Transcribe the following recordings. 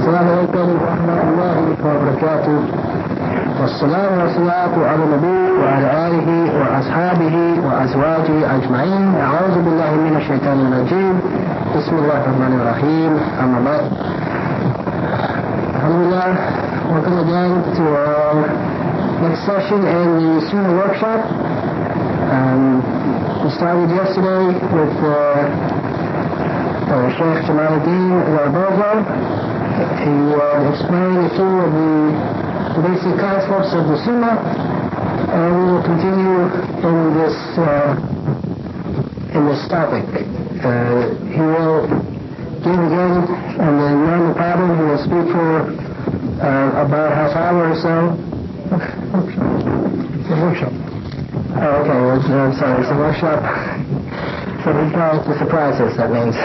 السلام عليكم ورحمة الله وبركاته. والصلاة والصلاة على النبي وعلى آله وأصحابه وأزواجه أجمعين. أعوذ بالله من الشيطان الرجيم. بسم الله الرحمن الرحيم. أما بعد. Alhamdulillah, welcome again to our next session in the Sunnah workshop. We started yesterday with Sheikh Jamal Zarabozo. He explained a few of the basic concepts of the Sunnah, and we will continue in this topic. He will give again, and then learn the problem. He will speak for about half hour or so. It's a workshop. Oh, okay, I'm sorry, it's a workshop. So he's going to surprise us, that means.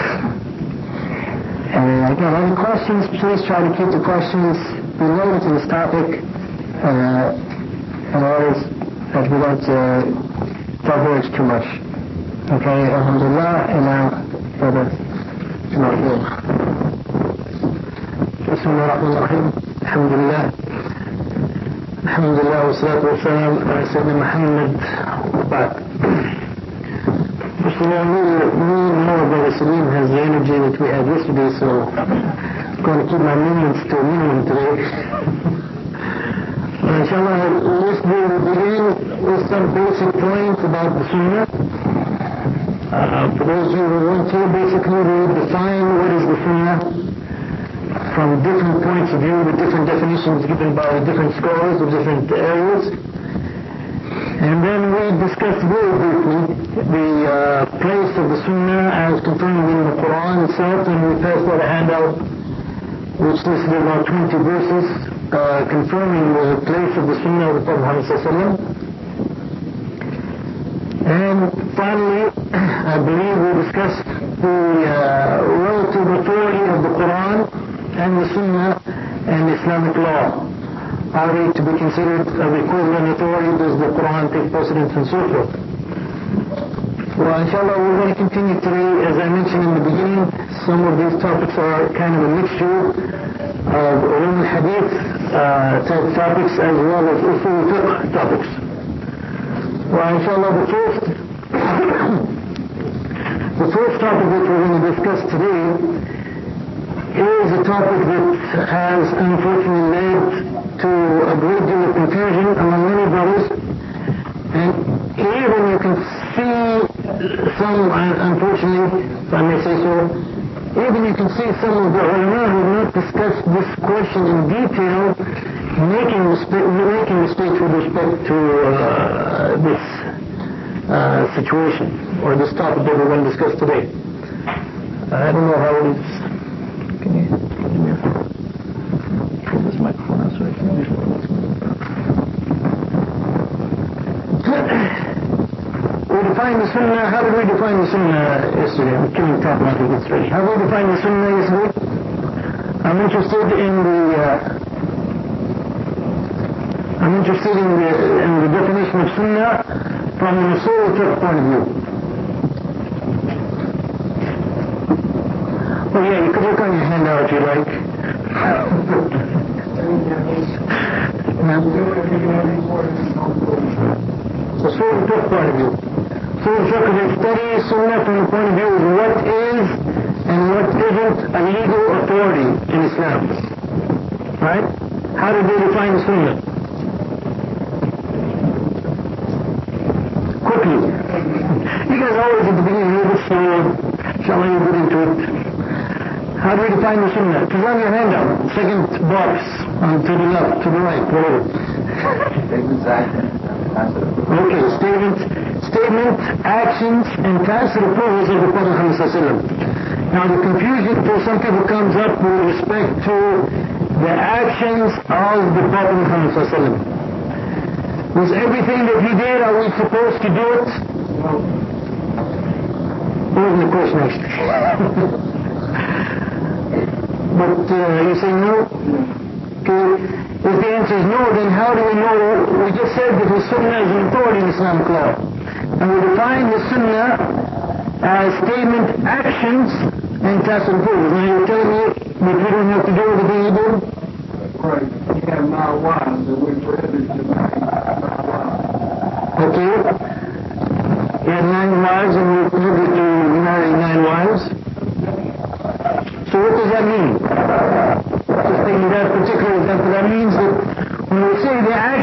And again, any questions, please try to keep the questions related to this topic, in order that we don't diverge too much. Okay, alhamdulillah, and now for the Jamal. Bismillah ar-Rahman ar-Rahim. Alhamdulillah. Alhamdulillah, wa salatu wa salam ala Sayyidina Muhammad wa ba'd. First of all, me more Brother Salim has the energy that we had yesterday, so I'm going to keep my minions to a minimum today. Inshallah, let's begin with some basic points about the Sunnah. For those of you who want to, basically we define what is the Sunnah from different points of view, with different definitions given by different scholars of different areas. And then we discussed very briefly the place of the Sunnah as confirmed in the Qur'an itself, and we passed out a handout which listed about 20 verses confirming the place of the Sunnah of the Prophet Muhammad ﷺ. And finally, I believe we discussed the relative authority of the Qur'an and the Sunnah and Islamic law. Are they to be considered of equivalent authority? Does the Qur'an take precedence and so forth? Well, inshallah, we're going to continue today. As I mentioned in the beginning, some of these topics are kind of a mixture of ulum al-hadith type topics as well as usul fiqh topics. Well, inshallah, the first topic that we're going to discuss today is a topic that has unfortunately led to a great deal of confusion among many brothers, and even you can see some, unfortunately, if I may say so, even you can see some of the ulama who have not discussed this question in detail, making mistakes with respect to this situation, or this topic that we're going to discuss today. I don't know how it is. Can you pull this microphone out so I can hear what's going on? We defined the Sunnah. How did we define the Sunnah yesterday? I'm killing top now to get ready. How did we define the Sunnah yesterday? I'm interested in the definition of Sunnah from an usul point of view. Oh yeah, you could look on your handout if you like. So usul point of view. Usul fiqh is study Sunnah from the point of view of what is and what isn't a legal authority in Islam. Right? How did they define the Sunnah? Quickly. You guys always at the beginning of this, so shall I get into it? How do we define the Sunnah? It's on your handout. Second box, to the left, to the right, whatever. Okay, statement, actions, and tacit approvals of the Prophet Muhammad ﷺ. Now the confusion for some people comes up with respect to the actions of the Prophet Muhammad ﷺ. Was everything that he did, are we supposed to do it? What was the question actually? But you say no? Okay. If the answer is no, then how do we know? We just said that the Sunnah is an authority in Islamic law. And we define the Sunnah as statement, actions, and tacit approvals. Now you're telling me that we don't have to do everything he did?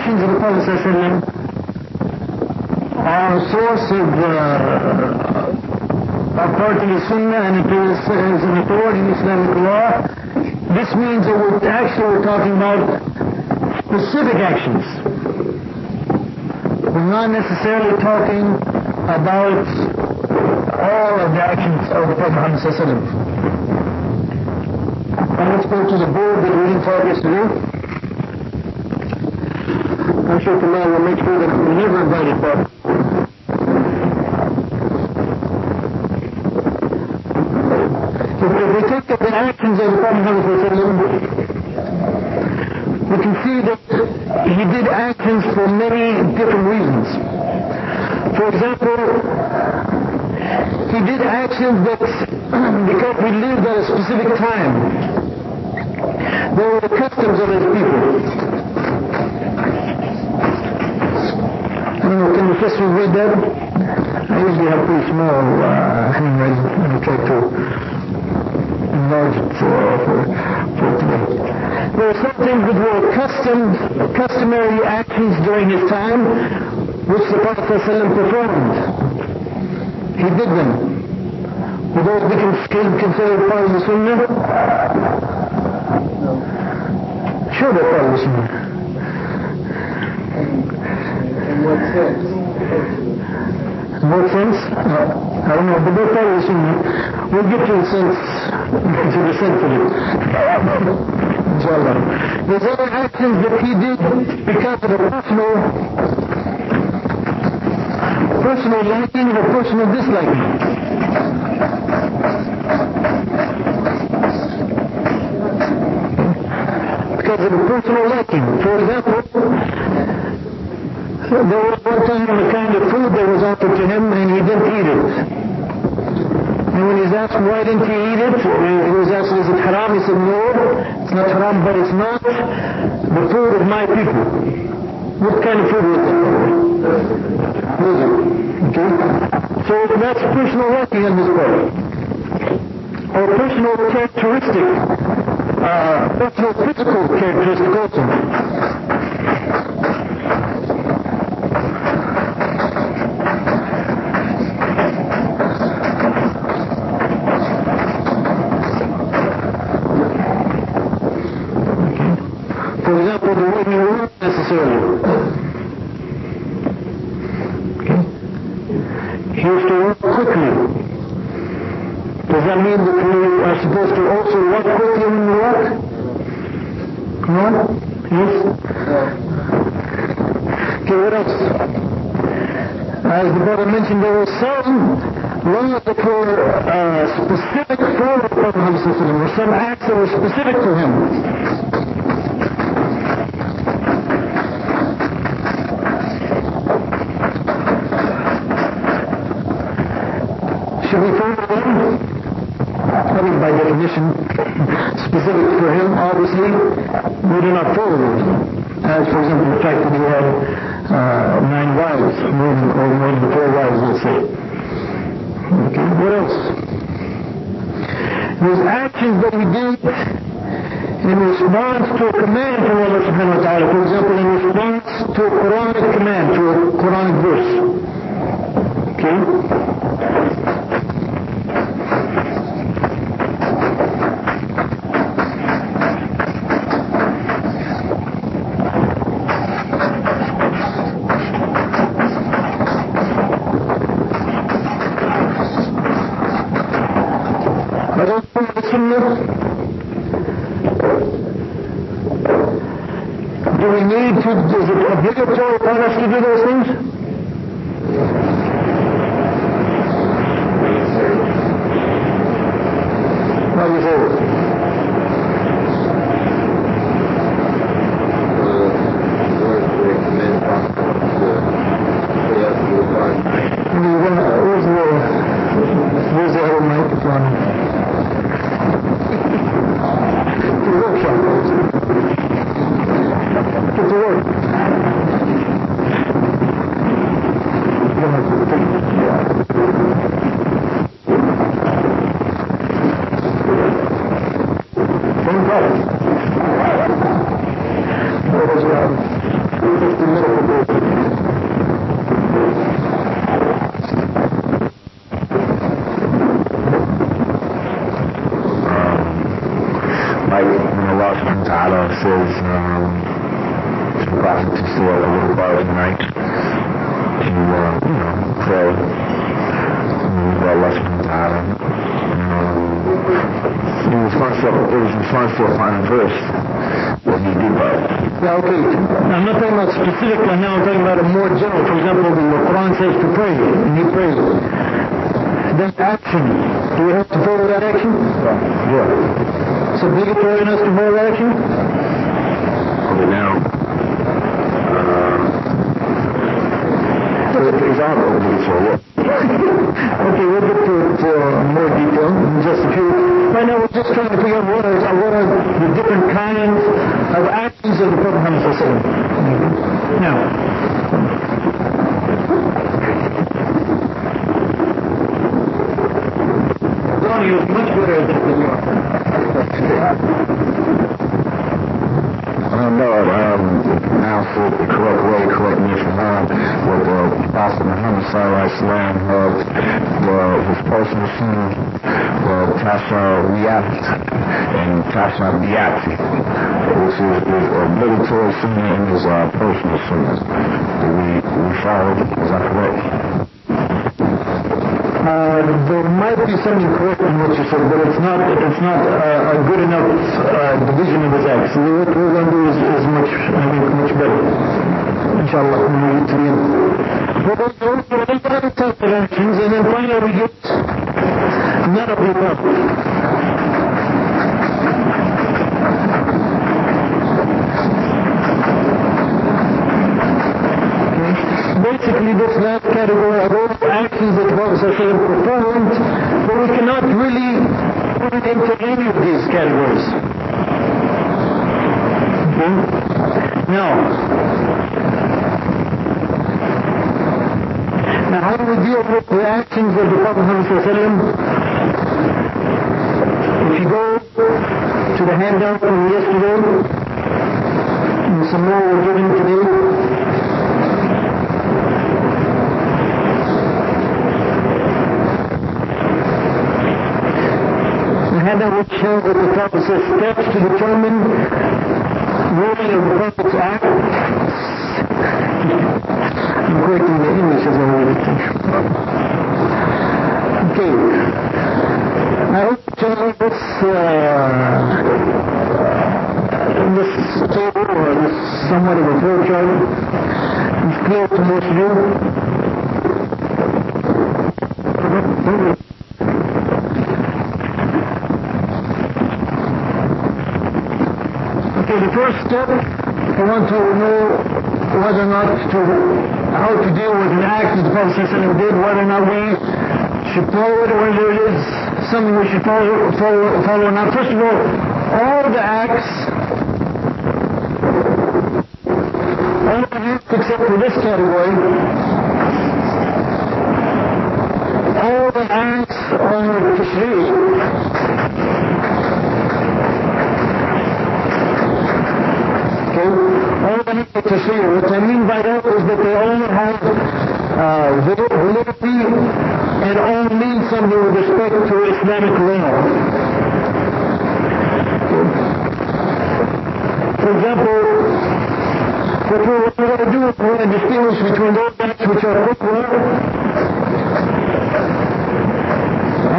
actions of the Prophet ﷺ are a source of authority in Sunnah and appears as an authority in Islamic law, this means that we're talking about specific actions. We're not necessarily talking about all of the actions of the Prophet Muhammad ﷺ. And let's go to the board that we didn't talk yesterday. I'm sure tomorrow we'll make sure that we never invite it back. If we take the actions of the Prophet Muhammad ﷺ, we can see that he did actions for many different reasons. For example, he did actions that, because he lived at a specific time, they were the customs of his people. I don't know, can the sisters read that? I usually have pretty small handwriting when I try to enlarge it for today. There were some things that were customary actions during his time, which the Prophet ﷺ performed. He did them. Would those be considered part of the Sunnah? Sure, they're part of the Sunnah. In what sense? In what sense? I don't know, but they're part of the Sunnah. We'll get to the sense of it. Inshallah. There's other actions that he did because of a personal liking or personal disliking. Because of a personal liking. For example, there was one time a kind of food that was offered to him and he didn't eat it. And when he's asked why didn't he eat it, he was asked, is it haram? He said, no, it's not haram, but it's not the food of my people. What kind of food was it? Okay? So that's personal liking on his part. Or personal characteristic, personal physical characteristic also. For example, the way you work necessarily. Okay? He used to work quickly. Does that mean that we are supposed to also walk quickly when we walk? No? Yes? Okay, what else? As the brother mentioned, there were some laws that were specific for the Prophet Muhammad ﷺ, or some acts that were specific to him. Should we follow them? I mean, by definition, specific for him, obviously, we do not follow them. As, for example, the fact that he had 9 wives, more than 4 wives, let's say. Okay, what else? There's actions that he did in response to a command from Allah subhanahu wa ta'ala. For example, in response to a Quranic command, to a Quranic verse. Okay? Is it obligatory for us to do those things? How do you say it? Where's the other microphone? The workshop. Get to work. Same problem. when Allah subhanahu wa ta'ala says to the Prophet to stay a little quiet at night, to, pray with Allah subhanahu wa ta'ala. It was response to a final verse that he did that. Yeah, okay. I'm not talking about specific right now, I'm talking about a more general. For example, the Qur'an says to pray, and you pray. That action, do we have to follow that action? Yeah. It's obligatory on us to follow that action? Okay, now, it's all obligatory, yeah. Okay, we'll get to it more detail in just a few. Right now we're just trying to figure out what are the different kinds of actions of the Prophet Muhammad sallallahu alaihi wasallam. Now, Ronnie is much better at this than you are. No, now for the correct way, correct me if I'm wrong, what the Prophet Muhammad sallallahu alaihi wasallam had his personal sunnah, Tasha Riyat and Tasha Biyati, which is obligatory sunnah and his personal sunnah. We followed, is that correct? There might be something correct in what you said, but it's not a good enough division of his acts. So what we're going to do is much better. Inshallah, when we get to the end. We're going to look at all other types of actions, and then finally we get none of the above. Basically, this last category are those actions that the Prophet performed, but we cannot really put it into any of these categories. Okay? Now, how do we deal with the actions of the Prophet Muhammad? If you go to the handout from yesterday, and some more were given today, handout which shows that the Prophet says steps to determine ruling of the Prophet's act. I'm correcting the English as I read it. Okay. I hope this table or this somewhat of a flowchart is clear to most of you. Okay, the first step, I want to know whether or not how to deal with an act that the Prophet did, whether or not we should follow it, or whether it is something we should follow or not. First of all the acts, all the acts except for this category, all the acts are tashri'. All the acts of tashri'. What I mean by that is that they all have validity and all mean something with respect to Islamic law. For example, what we're going to do is we're going to distinguish between those acts which are khutbah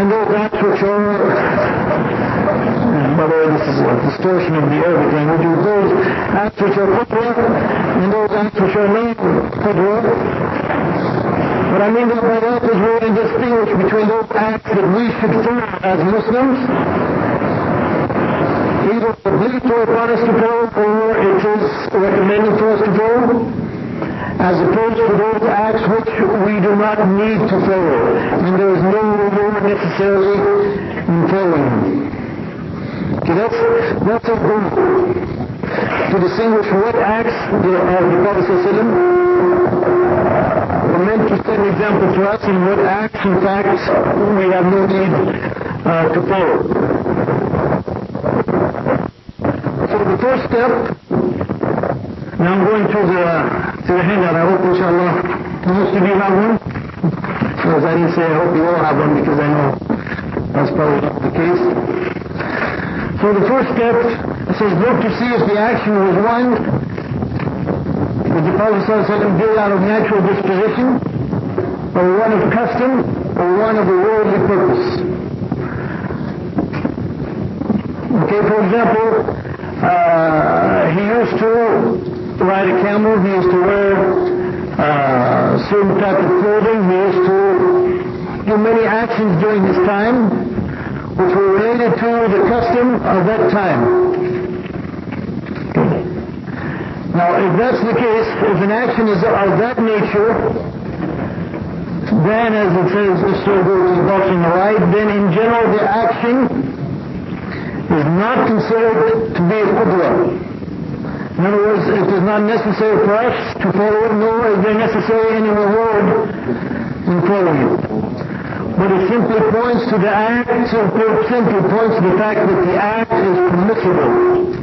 and those acts which are, by the way, this is a distortion of the Arabic language, those acts which are khutbah and those acts which are not khutbah. What I mean by that is we're going to distinguish between those acts that we should follow as Muslims, either obligatory for us to follow or it is recommended for us to follow, as opposed to those acts which we do not need to follow, and there is no reward necessarily in following. Okay, that's our goal, to distinguish what acts the Prophet were meant to set an example to us, and what acts, in fact, we have no need to follow. So the first step, now I'm going to the handout. I hope, inshallah, most of you have one. So as I didn't say, I hope you all have one, because I know that's probably not the case. So the first step It says, look to see if the action was one that the Prophet ﷺ did out of natural disposition, or one of custom, or one of a worldly purpose. Okay, for example, he used to ride a camel, he used to wear certain type of clothing, he used to do many actions during his time which were related to the custom of that time. Now, if that's the case, if an action is of that nature, then as it says, if so goes the box on the right, then in general the action is not considered to be a qudra. In other words, it is not necessary for us to follow it, nor is there necessary any reward in following it. But it simply points to the act, simply points to the fact that the act is permissible.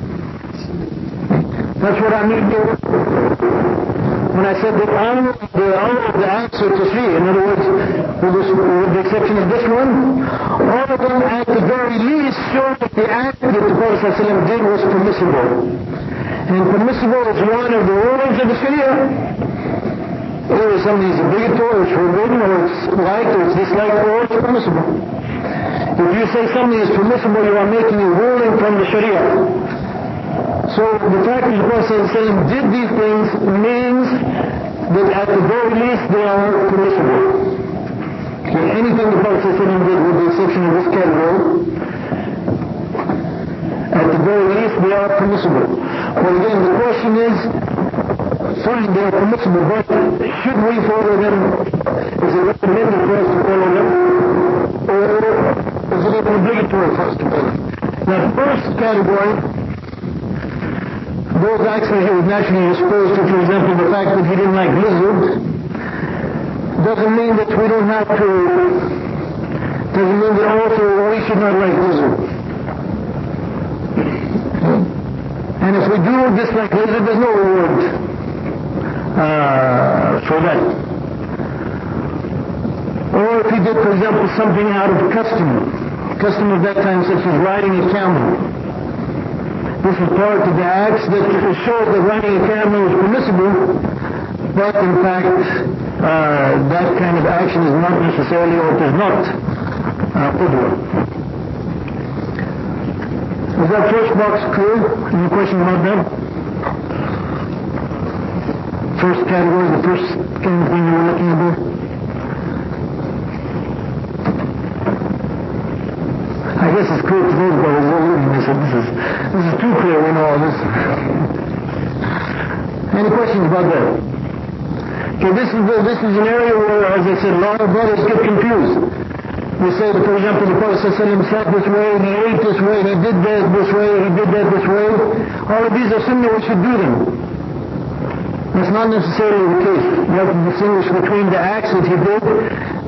That's what I mean here when I said that all of the acts are tashri'. In other words, with the exception of this one, all of them at the very least show that the act that the Prophet ﷺ did was permissible. And permissible is one of the rulings of the Sharia. Either something is obligatory, or it's forbidden, or it's liked, or it's disliked, or it's permissible. If you say something is permissible, you are making a ruling from the Sharia. So the fact that the Prophet ﷺ did these things means that at the very least they are permissible. Okay, anything the Prophet ﷺ did with the exception of this category, at the very least they are permissible. But again, the question is, fine, they are permissible, but should we follow them? Is it recommended for us to follow them? Or is it even obligatory for us to follow them? Now the first category, those acts that he was naturally exposed to, for example, the fact that he didn't like lizards, doesn't mean that we don't have to, doesn't mean that also we should not like lizards. And if we do dislike lizards, there's no reward for that. Or if he did, for example, something out of custom of that time, such as riding a camel. This is part of the acts that show that riding a camel is permissible, but in fact, that kind of action is not necessarily, or it is not qudwa. Is that first box clear? Any question about that? First category, the first kind of thing you were looking at? I guess it's clear to those brothers who are reading this. This is too clear, we know all this. Any questions about that? Okay, this is an area where, as I said, a lot of brothers get confused. They say that, for example, the Prophet ﷺ sat this way, he ate this way, he did that this way, he did that this way. All of these are Sunnah, we should do them. That's not necessarily the case. You have to distinguish between the acts that he did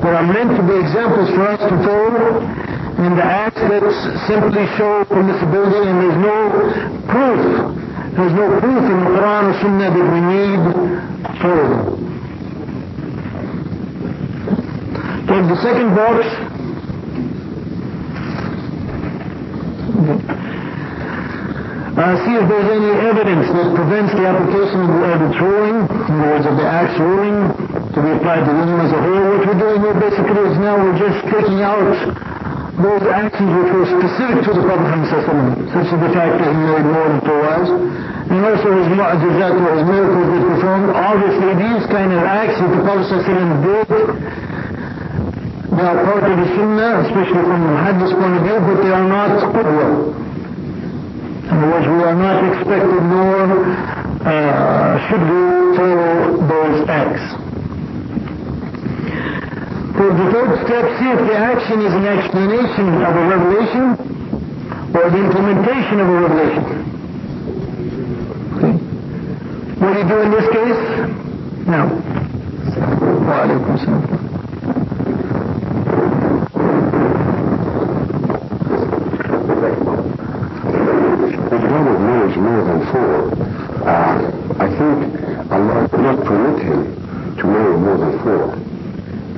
that are meant to be examples for us to follow, and the acts that simply show permissibility, and there's no proof in the Qur'an or Sunnah that we need for them. Take the second box. See if there's any evidence that prevents the application of its ruling, in other words, of the act's ruling, to be applied to them as a whole. What we're doing here basically is now we're just taking out those actions which were specific to the Prophet ﷺ, such as the fact that he married more than 4 wives, and also his mu'jizat or his miracles that performed. Obviously, these kind of acts that the Prophet ﷺ did, they are part of the Sunnah, especially from the Hadith point of view, but they are not qudwa. In other words, we are not expected, nor should we follow those acts. For the third step, see if the action is an explanation of a revelation or the implementation of a revelation. Okay. What do you do in this case? Now. Wa alaikum salam. If one of knows more than 4, I think Allah did not permit him to marry more than 4.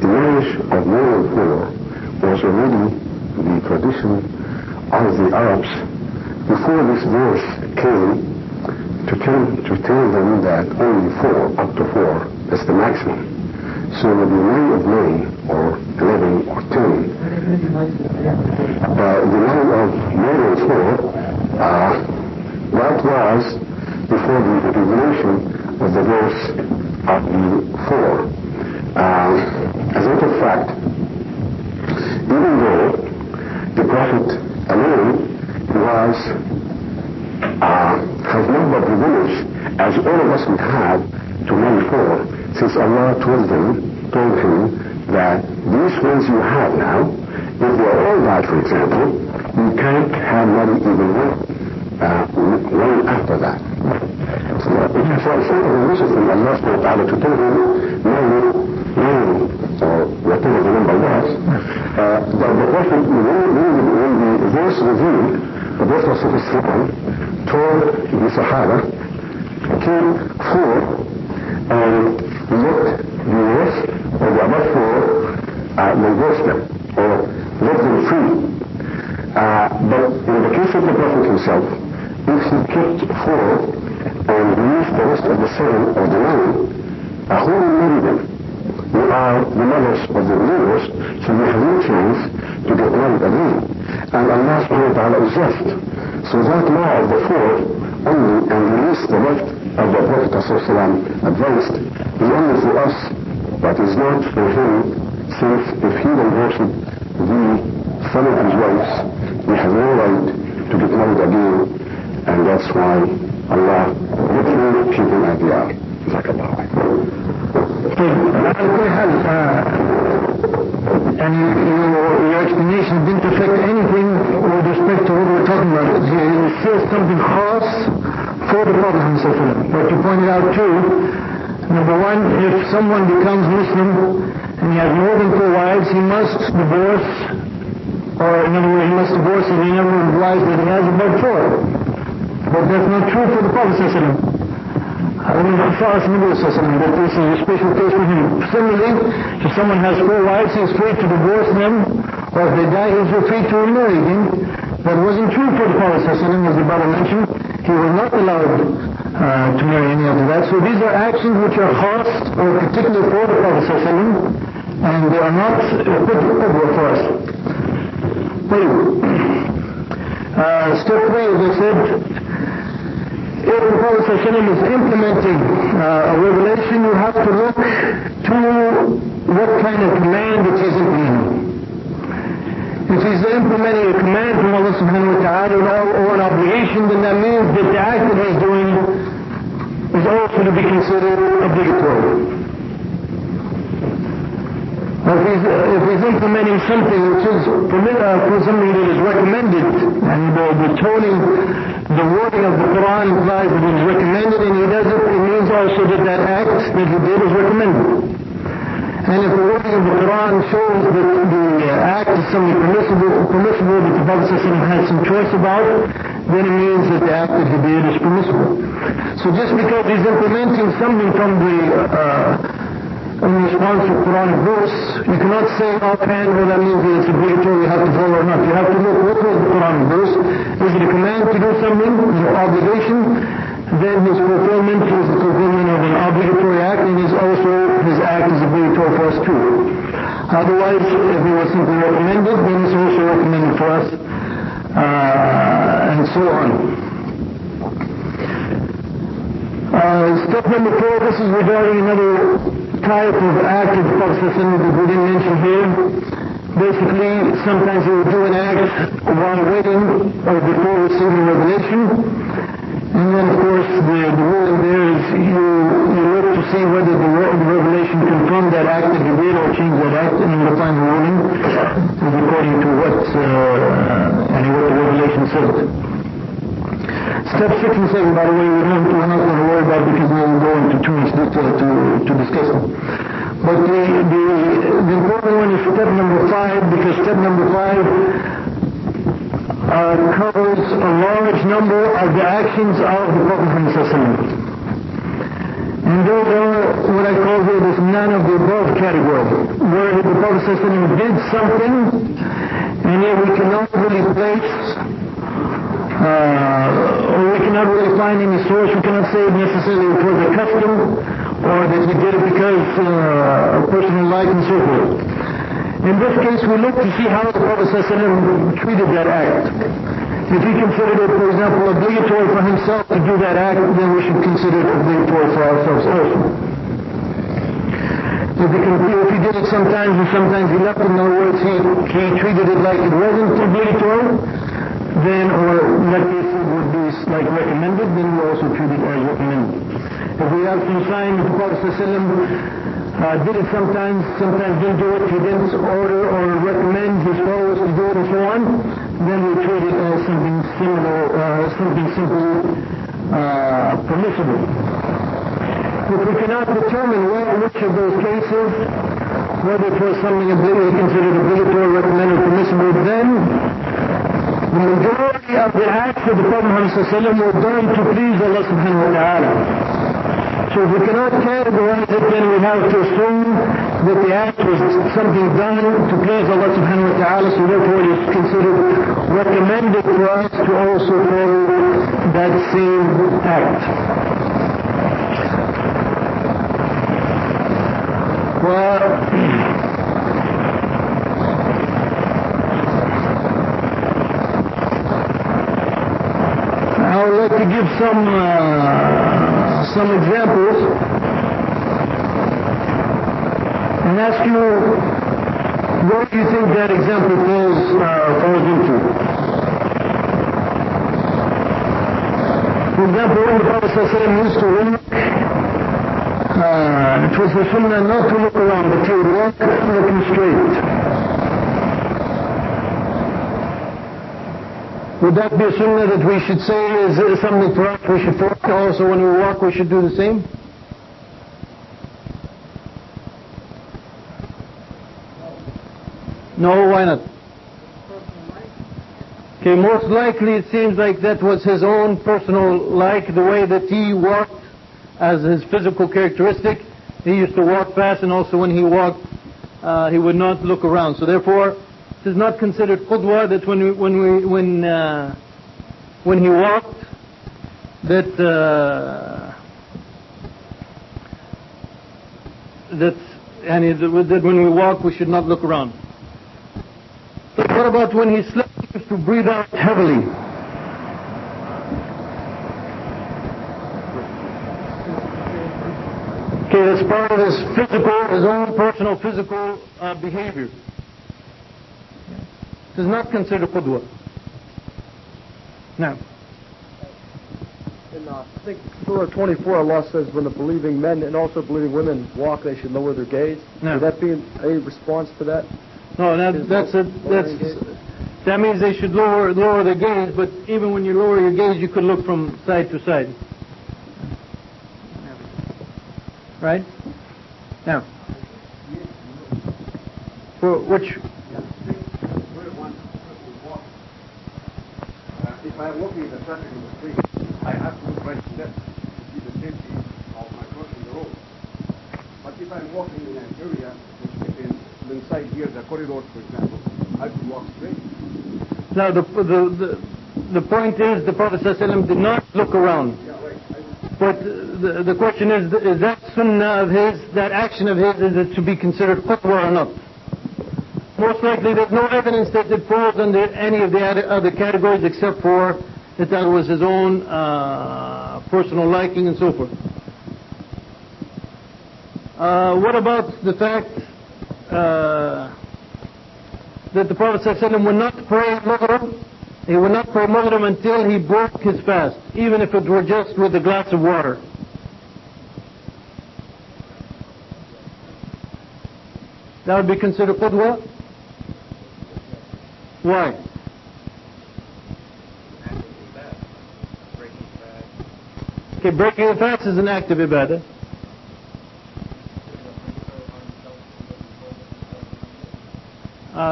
The marriage of more than 4 was already the tradition of the Arabs before this verse came to tell them that only 4, up to 4, is the maximum. So it would be 9 of 9, or 11, or 10. The 9 of more than 4, that was before the revelation of the verse of the 4. As a matter of fact, even though the Prophet alone has number of privilege as all of us would have to 94, since Allah told him that these ones you have now, if they are all bad, for example, you can't have money even one after that. So it's not a wishes from Allah subhanahu wa ta'ala to tell him, or whatever the number was, that the Prophet, when the verse revealed, the Prophet told the Sahaba, keep 4 and let the rest or the other 4 reverse them or let them free. But in the case of the Prophet himself, if he kept 4 and used the rest of the 7 or the 9, who will marry them? We are the mothers of the believers, so we have no chance to get married again. And Allah subhanahu wa ta'ala is just. So that law of the 4 only, and release the rest of the Prophet advanced, is only for us, but is not for him, since if he divorced some of his wives, we have no right to get married again, and that's why Allah let him keep him at the yard. And your explanation didn't affect anything with respect to what we're talking about. It says something khas for the Prophet ﷺ. But you pointed out too, number one, if someone becomes Muslim and he has more than 4 wives, he must divorce, or in other words, he must divorce any number of wives that he has about 4. But that's not true for the Prophet ﷺ. That this is a special case for him. Similarly, if someone has 4 wives, he is free to divorce them, or if they die, he is free to remarry them. That wasn't true for the Prophet ﷺ, as the brother mentioned. He was not allowed to marry any after that. So these are actions which are khas or particular for the Prophet ﷺ, and they are not applicable for us. Step 3, as I said, if the Prophet ﷺ is implementing a revelation, you have to look to what kind of command it is implementing. If he's implementing a command from Allah subhanahu wa ta'ala or an obligation, then that means that the act that he's doing is also to be considered obligatory. If he's implementing something which is for something that is recommended, and the toning, the wording of the Qur'an implies that it is recommended, and he does it, it means also that that act that he did is recommended. And if the wording of the Qur'an shows that the act is something permissible that the Prophet ﷺ had some choice about, then it means that the act that he did is permissible. So just because he's implementing something from in response to Quranic verse, you cannot say offhand, well, that means that it's obligatory, you have to follow or not. You have to look, what was the Quranic verse? Is it a command to do something, an obligation? Then his fulfillment is the fulfillment of an obligatory act, and his act is obligatory for us too. Otherwise, if it was simply recommended, then it's also recommended for us, and so on. Step number 4, this is regarding another type of act of the Prophet that we didn't mention here. Basically, sometimes he would do an act while waiting or before receiving revelation. And then, of course, the ruling there is you look to see whether the revelation confirmed that act that he did or changed that act, and the final ruling is according to what the revelation said. Step 6 and 7, by the way, we're not going to worry about because we will go into too much detail to discuss them. But the important one is step number 5, because step number 5 covers a large number of the actions of the Prophet ﷺ. And those are what I call here this none of the above category, where the Prophet ﷺ did something, and yet we cannot really place or we cannot really find any source. We cannot say necessarily it was a custom, or that he did it because of personal life and so forth. In this case, we look to see how the Prophet ﷺ treated that act. If he considered it, for example, obligatory for himself to do that act, then we should consider it obligatory for ourselves also. If he did it sometimes and sometimes he left it, in other words, he treated it like it wasn't obligatory, then, or in that case it would be like recommended, then we also treat it as recommended. If we have some sign that the Prophet ﷺ did it sometimes didn't do it, he didn't order or recommend his followers to do it and so on, then we treat it as something similar, something simply permissible. If we cannot determine which of those cases, whether it was something considered obligatory, recommended, permissible, then the majority of the acts of the Prophet ﷺ were done to please Allah subhanahu wa ta'ala. So if we cannot categorize it, then we have to assume that the act was something done to please Allah subhanahu wa ta'ala, so therefore it is considered recommended for us to also follow that same act. Well, I would like to give some examples and ask you what do you think that example falls into. For example, when the Prophet ﷺ used to walk, it was the sunnah not to look around, but to walk looking straight. Would that be a sunnah that we should say is something for us we should follow? Also when we walk we should do the same? No, why not? Okay, most likely it seems like that was his own personal like, the way that he walked as his physical characteristic. He used to walk fast, and also when he walked he would not look around. So therefore it is not considered qudwa that when he walked that when we walk we should not look around. But what about when he slept? He used to breathe out heavily. Okay, that's part of his own personal physical behavior. It is not considered qudwa. Now, in I think Surah 24, Allah says when the believing men and also believing women walk, they should lower their gaze. No. Would that be a response to that? No, that means they should lower their gaze, but even when you lower your gaze, you could look from side to side. Right? Now, for which? If I'm walking in the traffic in the street, I have to look right to left to see the safety of my crossing the road. But if I'm walking in an area which is inside here, the corridors, for example, I have to walk straight. Now, the point is, the Prophet ﷺ did not look around. Yeah, right. But the question is that sunnah of his, that action of his, is it to be considered qudwa or not? Most likely there's no evidence that it falls under any of the other categories except for that was his own personal liking and so forth. What about the fact that the Prophet ﷺ would not pray Maghrib? He would not pray Maghrib until he broke his fast, even if it were just with a glass of water. That would be considered qudwa? Why? Okay, breaking the fast is an act of ibadah.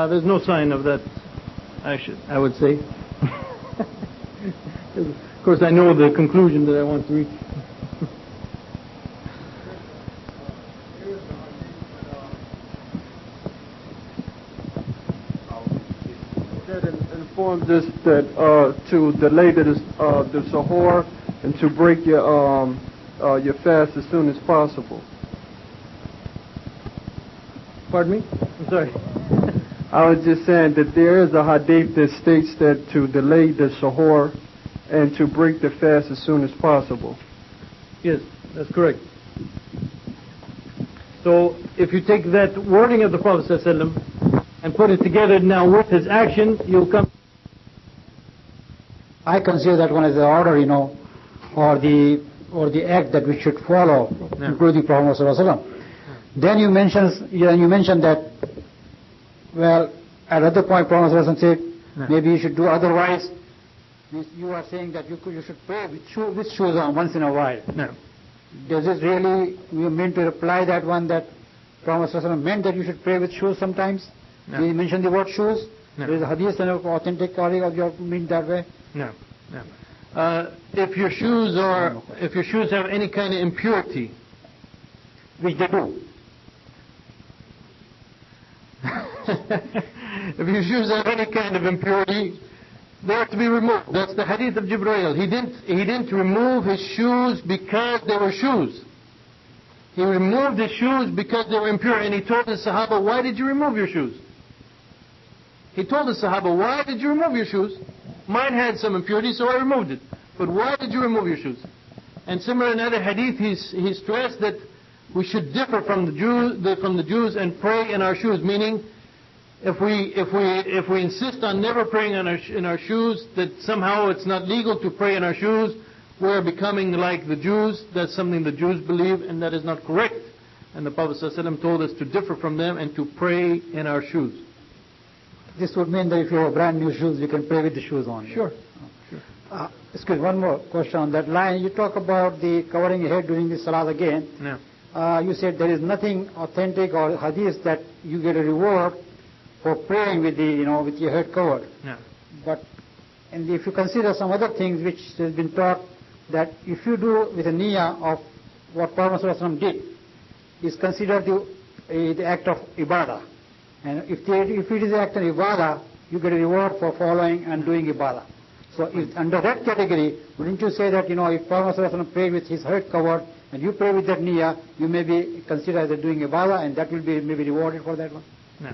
There's no sign of that, I would say. Of course, I know the conclusion that I want to reach. informed us that to delay the sahur and to break your fast as soon as possible. Pardon me? I'm sorry. I was just saying that there is a hadith that states that to delay the sahur and to break the fast as soon as possible. Yes, that's correct. So if you take that wording of the Prophet ﷺ and put it together now with his action, you'll come. I consider that one as the order, or the act that we should follow, including Prophet ﷺ. Then you mentioned that, well, at other point Prophet ﷺ said, maybe you should do otherwise. You are saying that you should pray with shoes on once in a while. No. Does it really, you mean to reply that one that Prophet ﷺ meant that you should pray with shoes sometimes? No. Did he mention the word shoes? No. There is a hadith and an authentic calling of your mean that way? No, no. If your shoes have any kind of impurity, Which they do. if your shoes have any kind of impurity, they have to be removed. That's the hadith of Jibreel. He didn't remove his shoes because they were shoes. He removed his shoes because they were impure, and he told the Sahaba, why did you remove your shoes? He told the Sahaba, why did you remove your shoes? Mine had some impurity, so I removed it. But why did you remove your shoes? And similar in other hadith, he stressed that we should differ from the Jews and pray in our shoes, meaning if we insist on never praying in our shoes, that somehow it's not legal to pray in our shoes, we're becoming like the Jews. That's something the Jews believe, and that is not correct. And the Prophet ﷺ told us to differ from them and to pray in our shoes. This would mean that if you have brand new shoes, you can pray with the shoes on. Sure. Excuse me, one more question on that line. You talk about the covering your head during the salat again. No. You said there is nothing authentic or hadith that you get a reward for praying with with your head covered. No. But if you consider some other things which has been taught, that if you do with a niyyah of what Prophet ﷺ did, is considered the act of ibadah. And if it is an act of ibadah, you get a reward for following and doing ibadah. So if under that category, wouldn't you say that, if Prophet ﷺ prayed with his head covered, and you pray with that niyyah, you may be considered as doing ibadah, and that will be maybe rewarded for that one? No.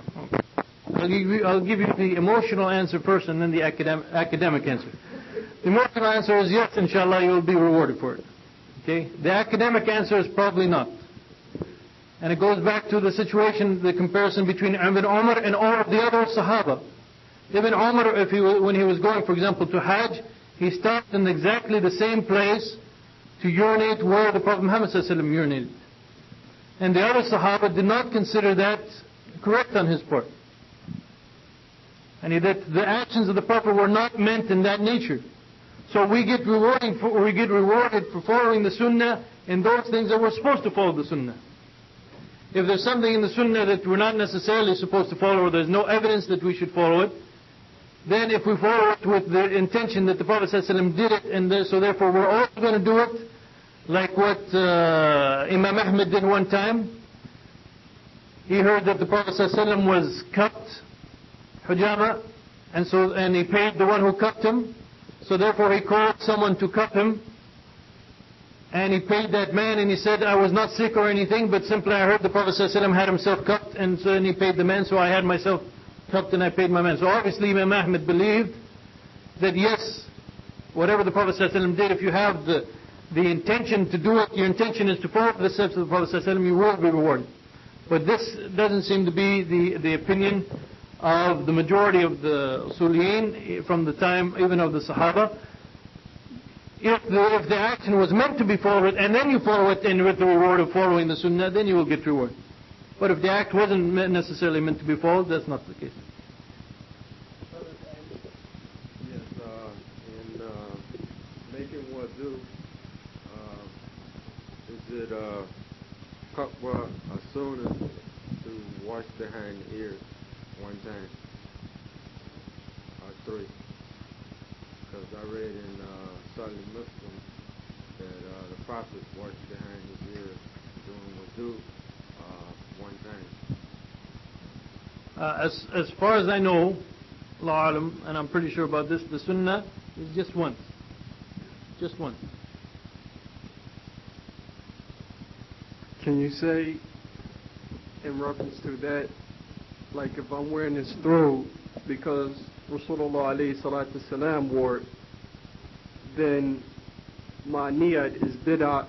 I'll give you the emotional answer first, and then the academic answer. The emotional answer is yes, inshallah, you will be rewarded for it. Okay? The academic answer is probably not. And it goes back to the situation, the comparison between Ibn Umar and all of the other Sahaba. Ibn Umar, when he was going, for example, to Hajj, he stopped in exactly the same place to urinate where the Prophet Muhammad urinated. And the other Sahaba did not consider that correct on his part. And that the actions of the Prophet were not meant in that nature. So we get rewarded for following the Sunnah in those things that we're supposed to follow the Sunnah. If there's something in the Sunnah that we're not necessarily supposed to follow, or there's no evidence that we should follow it, then if we follow it with the intention that the Prophet ﷺ did it, and so therefore we're also going to do it, like what Imam Ahmed did one time. He heard that the Prophet ﷺ was cupped, hujama, and he paid the one who cupped him. So therefore he called someone to cup him, and he paid that man, and he said, I was not sick or anything, but simply I heard the Prophet ﷺ had himself cupped, and so then he paid the man, so I had myself cupped and I paid my man. So obviously Imam Ahmed believed that yes, whatever the Prophet ﷺ did, if you have the intention to do it, your intention is to follow the steps of the Prophet ﷺ, you will be rewarded. But this doesn't seem to be the opinion of the majority of the Usuliyin from the time even of the Sahaba. If the action was meant to be followed and then you follow it and with the reward of following the Sunnah, then you will get reward. But if the act wasn't necessarily meant to be followed, that's not the case. Yes, in making wudu, is it qatwa as soon as to wash behind the ears one time? Or three? Because I read in Sahih Muslim that the Prophet washed behind his ears doing wudu one time. As far as I know, Allahu Alam, and I'm pretty sure about this, the Sunnah is just once. Just once. Can you say, in reference to that, like if I'm wearing this through because Rasulullah alayhi salatu salam wore it, then my niyat is bid'ah.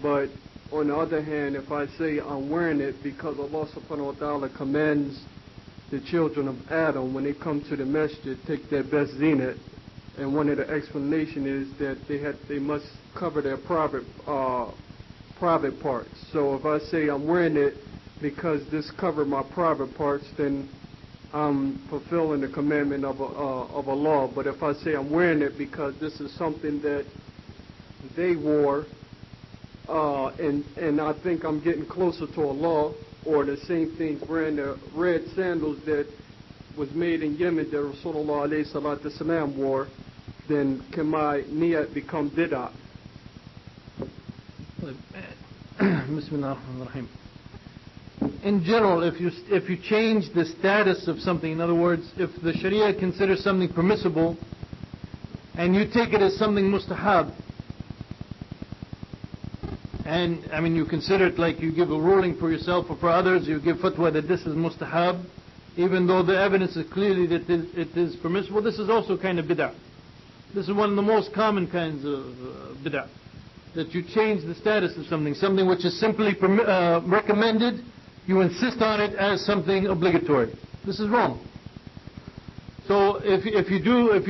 But on the other hand, if I say I'm wearing it because Allah subhanahu wa ta'ala commands the children of Adam, when they come to the masjid, take their best zinat, and one of the explanation is that they must cover their private parts. So if I say I'm wearing it because this covered my private parts, then I'm fulfilling the commandment of Allah. But if I say I'm wearing it because this is something that they wore, and I think I'm getting closer to Allah, or the same thing wearing the red sandals that was made in Yemen that Rasulullah alayhi salatu salam wore, then can my niyat become bid'ah? Bismillahirrahmanirrahim. In general, if you change the status of something, in other words, if the Sharia considers something permissible and you take it as something mustahab, and I mean you consider it like you give a ruling for yourself or for others, you give fatwa that this is mustahab, even though the evidence is clearly that it is permissible, this is also kind of bid'ah. This is one of the most common kinds of bid'ah. That you change the status of something which is simply recommended, you insist on it as something obligatory. This is wrong. So if you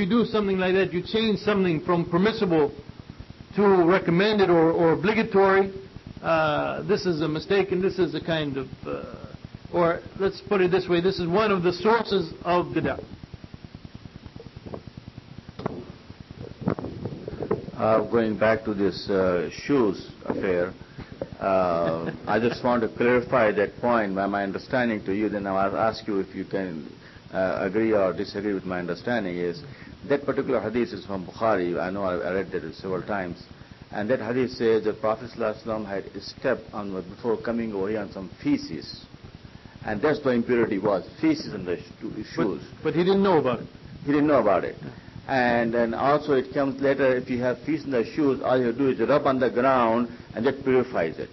do something like that, you change something from permissible to recommended or obligatory, this is a mistake, and this is a kind of, or let's put it this way, this is one of the sources of bid'ah. Going back to this shoes affair, I just want to clarify that point by my understanding to you, then I'll ask you if you can agree or disagree with my understanding. Is that particular hadith is from Bukhari. I know I read that several times, and that hadith says that Prophet ﷺ had stepped on before coming over here on some feces, and that's the impurity was, feces in the shoes. But he didn't know about it. He didn't know about it. And then also it comes later, if you have feces in the shoes, all you do is rub on the ground and that purifies it.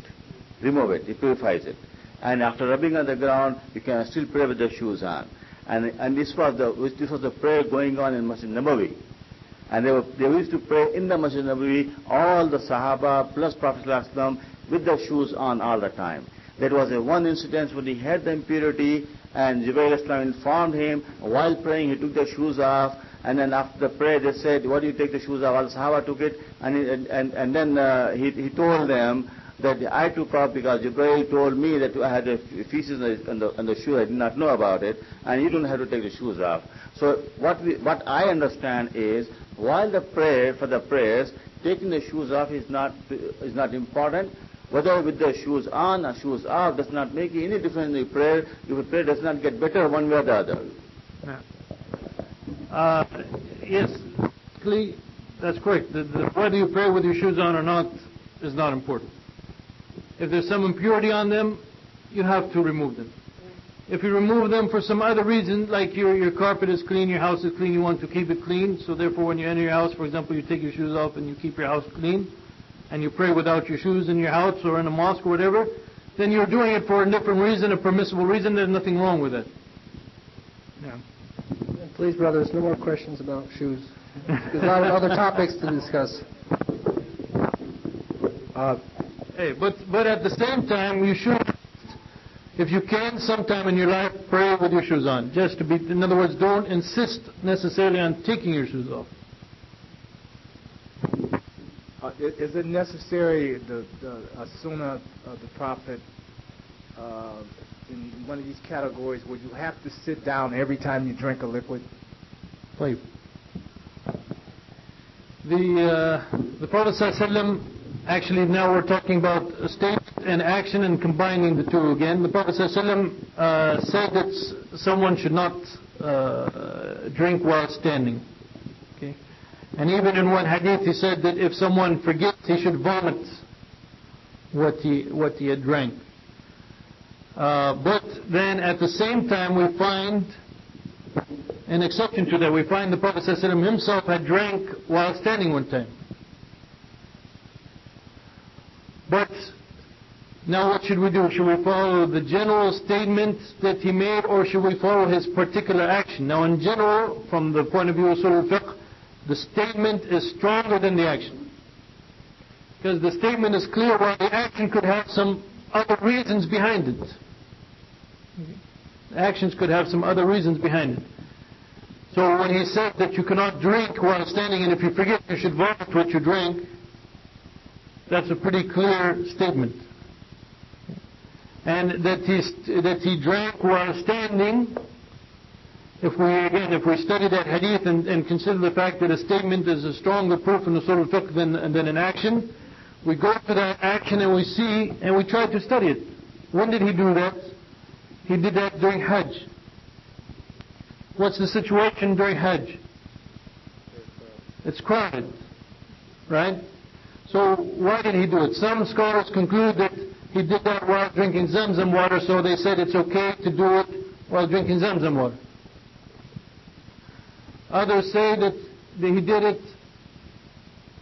Remove it, it purifies it. And after rubbing on the ground, you can still pray with the shoes on. And this was the prayer going on in Masjid Nabawi. And they used to pray in the Masjid Nabawi, all the Sahaba plus Prophet ﷺ with the shoes on all the time. That was one incident when he had the impurity, and Jibreel Islam informed him, while praying he took the shoes off, and then after the prayer they said, why do you take the shoes off? All the Sahaba took it, and then he told them that I took off because Jibreel told me that I had feces on the shoe, I did not know about it, and you don't have to take the shoes off. So what I understand is, while the prayer, for the prayers, taking the shoes off is not important. Whether with the shoes on or shoes off does not make any difference in the prayer. Your prayer does not get better one way or the other. Yes, that's correct. Whether you pray with your shoes on or not is not important. If there's some impurity on them, you have to remove them. If you remove them for some other reason, like your carpet is clean, your house is clean, you want to keep it clean, so therefore when you enter your house, for example, you take your shoes off and you keep your house clean, and you pray without your shoes in your house or in a mosque or whatever, then you're doing it for a different reason, a permissible reason. There's nothing wrong with it. Yeah. Please, brothers, no more questions about shoes. There's a lot of other topics to discuss. But at the same time, you should, if you can, sometime in your life, pray with your shoes on. Just to be, in other words, don't insist necessarily on taking your shoes off. Is it necessary, the Sunnah of the Prophet, in one of these categories, where you have to sit down every time you drink a liquid? Please. The Prophet ﷺ, actually now we're talking about state and action and combining the two again. The Prophet ﷺ said that someone should not drink while standing. Okay? And even in one hadith he said that if someone forgets, he should vomit what he had drank. But then at the same time we find an exception to that. We find the Prophet ﷺ himself had drank while standing one time. But now what should we do? Should we follow the general statement that he made, or should we follow his particular action? Now in general, from the point of view of Usul al-Fiqh, the statement is stronger than the action. Because the statement is clear, while the action could have some other reasons behind it. The actions could have some other reasons behind it. So when he said that you cannot drink while standing, and if you forget you should vomit what you drank, that's a pretty clear statement. And that he drank while standing, if we study that hadith and consider the fact that a statement is a stronger proof in Usul al-Fiqh than an action, we go to that action and we see, and we try to study it. When did he do that? He did that during Hajj. What's the situation during Hajj? It's crowded, right? So why did he do it? Some scholars conclude that he did that while drinking Zamzam water, so they said it's okay to do it while drinking Zamzam water. Others say that he did it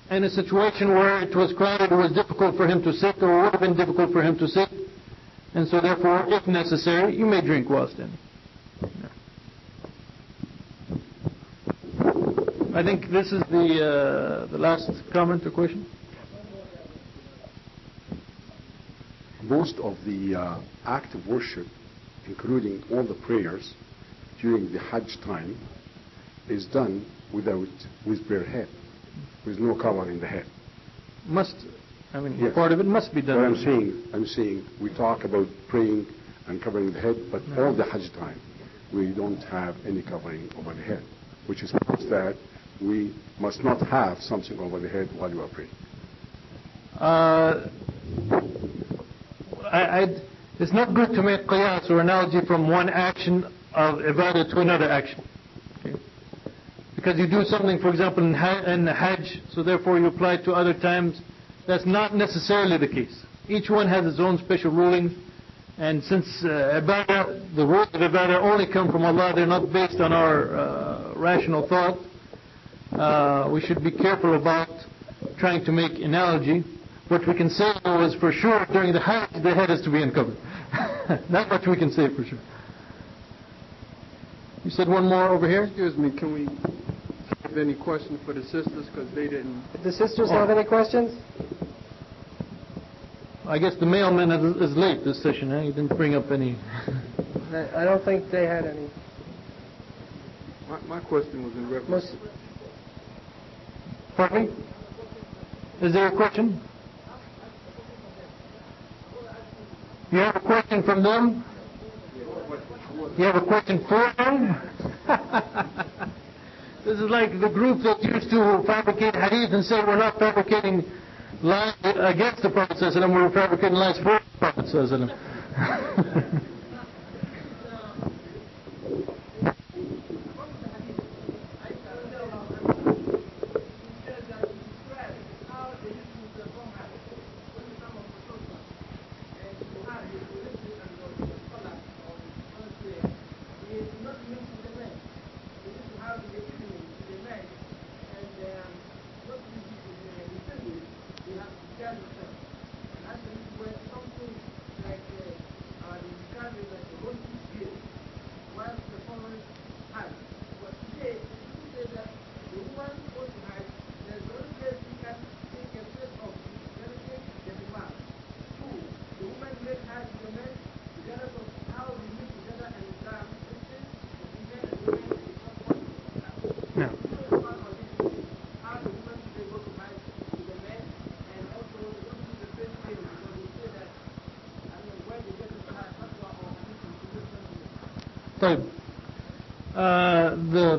in a situation where it was crowded, it was difficult for him to sit, or it would have been difficult for him to sit, and so therefore, if necessary, you may drink while standing. I think this is the last comment or question. Most of the act of worship, including all the prayers during the Hajj time, is done with bare head, with no covering the head. Yes. Part of it must be done. But I'm saying we talk about praying and covering the head, but all the Hajj time we don't have any covering over the head, which is that we must not have something over the head while you are praying. It's not good to make qiyas or analogy from one action of ibadah to another action. Okay? Because you do something, for example, in Hajj, so therefore you apply it to other times. That's not necessarily the case. Each one has its own special rulings, and since ibadah, the rules of ibadah only come from Allah, they're not based on our rational thought. We should be careful about trying to make analogy. What we can say, though, is for sure during the Hajj, the head is to be uncovered. That much we can say for sure. You said one more over here? Excuse me, can we have any questions for the sisters, because they didn't... Did the sisters have any questions? I guess the mailman is late this session, He didn't bring up any... I don't think they had any. My question was in reference... Pardon me? Is there a question? You have a question from them? You have a question for them? This is like the group that used to fabricate hadith and say we're not fabricating lies against the Prophet ﷺ, we're fabricating lies for the Prophet ﷺ.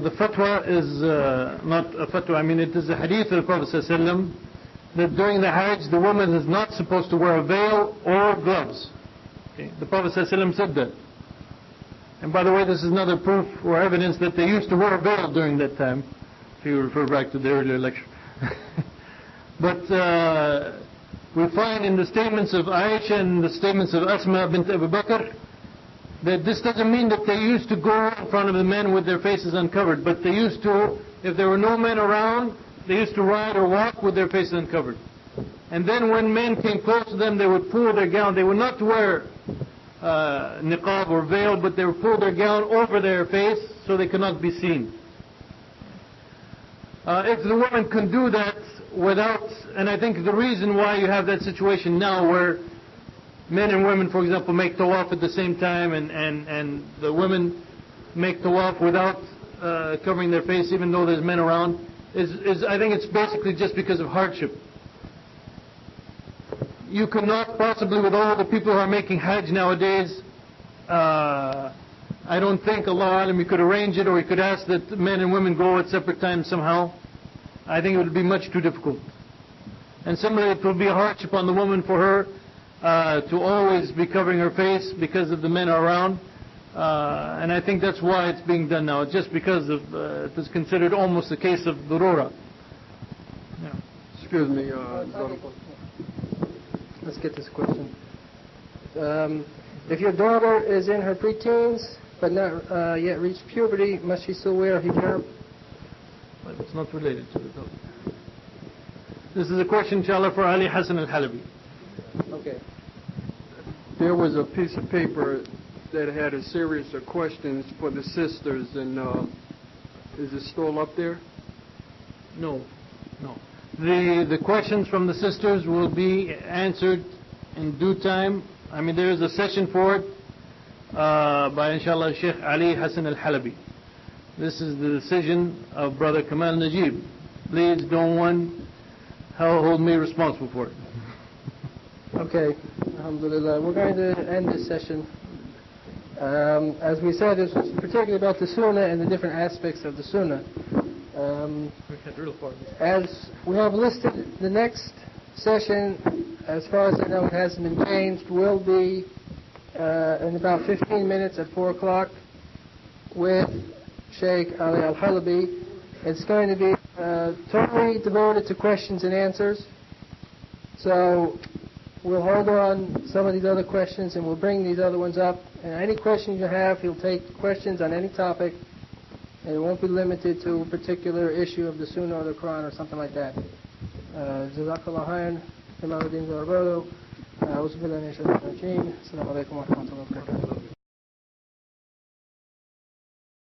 The fatwa is not a fatwa. I mean, it is a hadith of the Prophet ﷺ that during the Hajj the woman is not supposed to wear a veil or gloves. Okay? The Prophet ﷺ said that. And by the way, this is another proof or evidence that they used to wear a veil during that time, if you refer back to the earlier lecture. But we find in the statements of Aisha and the statements of Asma bint Abu Bakr That this doesn't mean that they used to go in front of the men with their faces uncovered, but they used to, if there were no men around, they used to ride or walk with their faces uncovered. And then when men came close to them, they would pull their gown. They would not wear niqab or veil, but they would pull their gown over their face so they could not be seen. If the woman can do that without, and I think the reason why you have that situation now where men and women, for example, make tawaf at the same time, and the women make tawaf without covering their face even though there's men around, is I think it's basically just because of hardship. You cannot possibly, with all the people who are making Hajj nowadays, I don't think, Allah Alam, you could arrange it, or you could ask that men and women go at separate times somehow. I think it would be much too difficult. And similarly, it will be a hardship on the woman for her to always be covering her face because of the men are around. And I think that's why it's being done now, just because of it is considered almost a case of durura. Yeah. Excuse me, Let's get this question. If your daughter is in her preteens but not yet reached puberty, must she still wear hijab? But it's not related to the topic. This is a question, inshallah, for Ali Hassan al-Halabi. Okay. there was a piece of paper that had a series of questions for the sisters, and is it still up there? No. The questions from the sisters will be answered in due time. I mean, there is a session for it by, inshallah, Sheikh Ali Hassan al-Halabi. This is the decision of Brother Kamal Najib. Please don't one hold me responsible for it. Okay, alhamdulillah. We're going to end this session. As we said, this was particularly about the Sunnah and the different aspects of the Sunnah. As we have listed, the next session, as far as I know it hasn't been changed, will be in about 15 minutes at 4 o'clock with Sheikh Ali Al-Halabi. It's going to be totally devoted to questions and answers. So we'll hold on some of these other questions and we'll bring these other ones up. And any questions you have, he'll take questions on any topic. And it won't be limited to a particular issue of the Sunnah or the Qur'an or something like that. Jazakallah khairan. Jamal Zarabozo. Assalamu alaikum wa rahmatullahi wa barakatuh.